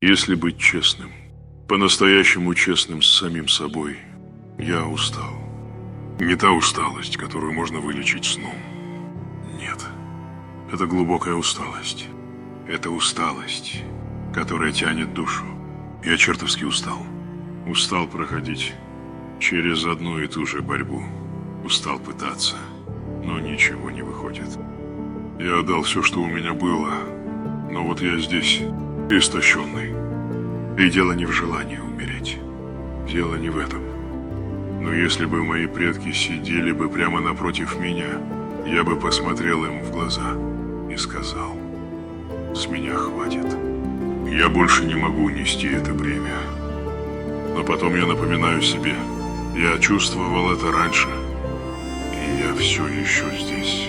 Если быть честным, по-настоящему честным с самим собой, я устал. Не та усталость, которую можно вылечить сном. Нет, это глубокая усталость. Это усталость, которая тянет душу. Я чертовски устал. Устал проходить через одну и ту же борьбу. Устал пытаться, но ничего не выходит. Я отдал все, что у меня было, но вот я здесь истощенный. И дело не в желании умереть. Дело не в этом. Но если бы мои предки сидели бы прямо напротив меня, я бы посмотрел им в глаза и сказал: с меня хватит. Я больше не могу нести это бремя. Но потом я напоминаю себе, я чувствовал это раньше, и я все еще здесь.